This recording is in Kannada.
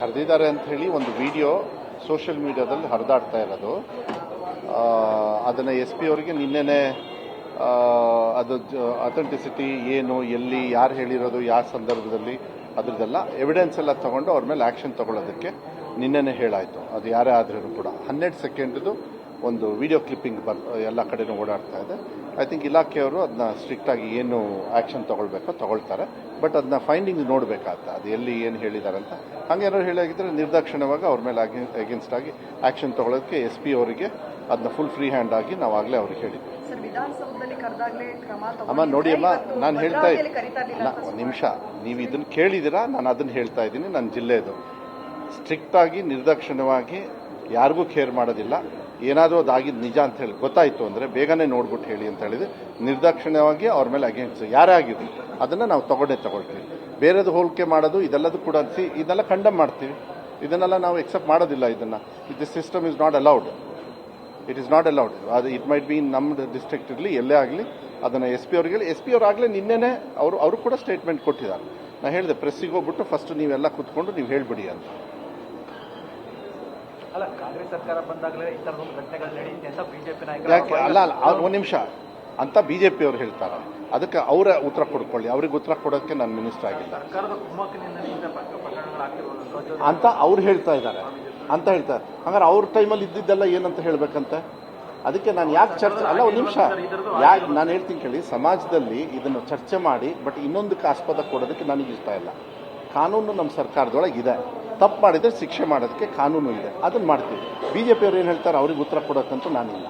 ಕರೆದಿದ್ದಾರೆ ಅಂತ ಹೇಳಿ ಒಂದು ವಿಡಿಯೋ ಸೋಷಿಯಲ್ ಮೀಡಿಯಾದಲ್ಲಿ ಹರಿದಾಡ್ತಾ ಇರೋದು. ಅದನ್ನು SP ಅವರಿಗೆ ನಿನ್ನೆನೆ ಅದು ಅಥೆಂಟಿಸಿಟಿ ಏನು, ಎಲ್ಲಿ, ಯಾರು ಹೇಳಿರೋದು, ಯಾವ ಸಂದರ್ಭದಲ್ಲಿ, ಅದ್ರದ್ದೆಲ್ಲ ಎವಿಡೆನ್ಸ್ ಎಲ್ಲ ತಗೊಂಡು ಅವ್ರ ಮೇಲೆ ಆಕ್ಷನ್ ತಗೊಳ್ಳೋದಕ್ಕೆ ನಿನ್ನೆನೆ ಹೇಳಾಯಿತು. ಅದು ಯಾರೇ ಆದ್ರೂ ಕೂಡ 12 ಸೆಕೆಂಡ್ದು ಒಂದು ವಿಡಿಯೋ ಕ್ಲಿಪ್ಪಿಂಗ್ ಎಲ್ಲ ಕಡೆನೂ ಓಡಾಡ್ತಾ ಇದೆ. ಐ ಥಿಂಕ್ ಇಲಾಖೆಯವರು ಅದನ್ನ ಸ್ಟ್ರಿಕ್ಟ್ ಆಗಿ ಏನು ಆಕ್ಷನ್ ತಗೊಳ್ಬೇಕೋ ತಗೊಳ್ತಾರೆ. ಬಟ್ ಅದನ್ನ ಫೈಂಡಿಂಗ್ ನೋಡಬೇಕಾಗ್ತದೆ, ಅದು ಎಲ್ಲಿ ಏನು ಹೇಳಿದ್ದಾರೆ ಅಂತ. ಹಂಗೇನಾದ್ರು ಹೇಳಿದ್ರೆ ನಿರ್ದಾಕ್ಷಿಣ್ಯವಾಗಿ ಅವ್ರ ಮೇಲೆ ಅಗೇನ್ಸ್ಟ್ ಆಗಿ ಆಕ್ಷನ್ ತಗೊಳ್ಳೋದಕ್ಕೆ SP ಅವರಿಗೆ ಅದನ್ನ ಫುಲ್ ಫ್ರೀ ಹ್ಯಾಂಡ್ ಆಗಿ ನಾವು ಆಗಲೇ ಅವ್ರಿಗೆ ಹೇಳಿದ್ವಿ. ಅಮ್ಮ ನೋಡಿ ಅಮ್ಮ, ನಾನು ಹೇಳ್ತಾ ಇದ್ದೀನಿ, ಒಂದು ನಿಮಿಷ, ನೀವು ಇದನ್ನು ಕೇಳಿದ್ದೀರಾ, ನಾನು ಅದನ್ನು ಹೇಳ್ತಾ ಇದ್ದೀನಿ. ನನ್ನ ಜಿಲ್ಲೆದು ಸ್ಟ್ರಿಕ್ಟ್ ಆಗಿ ನಿರ್ದಾಕ್ಷಿಣ್ಯವಾಗಿ ಯಾರಿಗೂ ಕೇರ್ ಮಾಡೋದಿಲ್ಲ. ಏನಾದರೂ ಅದಾಗಿದ್ದು ನಿಜ ಅಂತ ಹೇಳಿ ಗೊತ್ತಾಯಿತು ಅಂದರೆ ಬೇಗನೆ ನೋಡ್ಬಿಟ್ಟು ಹೇಳಿ ಅಂತ ಹೇಳಿದ್ರೆ ನಿರ್ದಾಕ್ಷಿಣ್ಯವಾಗಿ ಅವ್ರ ಮೇಲೆ ಅಗೇನ್ಸ್ಟ್ ಯಾರೇ ಆಗಿರಲಿ ಅದನ್ನು ನಾವು ತಗೊಳ್ತೀವಿ. ಬೇರೆದು ಹೋಲಿಕೆ ಮಾಡೋದು ಇದೆಲ್ಲದೂ ಕೂಡ ಇದೆಲ್ಲ ಕಂಡಮ್ ಮಾಡ್ತೀವಿ. ಇದನ್ನೆಲ್ಲ ನಾವು ಎಕ್ಸೆಪ್ಟ್ ಮಾಡೋದಿಲ್ಲ. This system is not allowed. It is not allowed. ಅದು ಇಟ್ ಮೈಟ್ ಬಿ ನಮ್ಮ ಡಿಸ್ಟ್ರಿಕ್ಟ್ ಇರಲಿ, ಎಲ್ಲೇ ಆಗಲಿ, ಅದನ್ನು SP ಅವ್ರಿಗೆ ಹೇಳಿ. SP ಅವರಾಗಲೇ ನಿನ್ನೆನೆ ಅವರು ಕೂಡ ಸ್ಟೇಟ್ಮೆಂಟ್ ಕೊಟ್ಟಿದ್ದಾರೆ. ನಾನು ಹೇಳಿದೆ, ಪ್ರೆಸ್ಸಿಗೆ ಹೋಗ್ಬಿಟ್ಟು ಫಸ್ಟ್ ನೀವೆಲ್ಲ ಕೂತ್ಕೊಂಡು ನೀವು ಹೇಳ್ಬಿಡಿ ಅಂತ. ಅಲ್ಲ, ಕಾಂಗ್ರೆಸ್ ಸರ್ಕಾರ ಬಂದಾಗಲೇ ಈ ಥರದ ಘಟನೆಗಳು ನಡೆಯುತ್ತೆ ಅಂತ BJP ನಾಯಕರು ಯಾಕೆ ಅಲ್ಲ ಒಂದು ನಿಮಿಷ ಅಂತ BJP ಅವರು ಹೇಳ್ತಾರೆ. ಅದಕ್ಕೆ ಅವರ ಉತ್ತರ ಕೊಡ್ಕೊಳ್ಳಿ. ಅವ್ರಿಗೆ ಉತ್ತರ ಕೊಡೋಕ್ಕೆ ನಾನು ಮಿನಿಸ್ಟರ್ ಆಗಿಲ್ಲ ಸರ್ಕಾರದ ಕುಮ್ಮಕ್ಕಿನಿಂದಲೇ ಇಂಥ ಪ್ರಕರಣಗಳಾಗ್ತಿರೋದು ಅಂತ ಅವ್ರು ಹೇಳ್ತಾ ಇದ್ದಾರೆ. ಹಂಗಾರೆ ಅವ್ರ ಟೈಮಲ್ಲಿ ಇದ್ದಿದ್ದೆಲ್ಲ ಏನಂತ ಹೇಳ್ಬೇಕಂತೆ. ಅದಕ್ಕೆ ನಾನು ಯಾಕೆ ಚರ್ಚೆ ಅಲ್ಲ, ಒಂದು ನಿಮಿಷ, ಯಾಕೆ ನಾನು ಹೇಳ್ತೀನಿ ಕೇಳಿ. ಸಮಾಜದಲ್ಲಿ ಇದನ್ನು ಚರ್ಚೆ ಮಾಡಿ ಬಟ್ ಇನ್ನೊಂದಕ್ಕೆ ಆಸ್ಪದ ಕೊಡೋದಕ್ಕೆ ನನಗೆ ಇಷ್ಟ ಇಲ್ಲ. ಕಾನೂನು ನಮ್ಮ ಸರ್ಕಾರದೊಳಗೆ ಇದೆ. ತಪ್ಪು ಮಾಡಿದ್ರೆ ಶಿಕ್ಷೆ ಮಾಡೋದಕ್ಕೆ ಕಾನೂನು ಇದೆ, ಅದನ್ನು ಮಾಡ್ತೀವಿ. BJP ಅವ್ರು ಏನು ಹೇಳ್ತಾರೆ ಅವ್ರಿಗೆ ಉತ್ತರ ಕೊಡೋಕ್ಕಂತೂ ನಾನಿಲ್ಲ.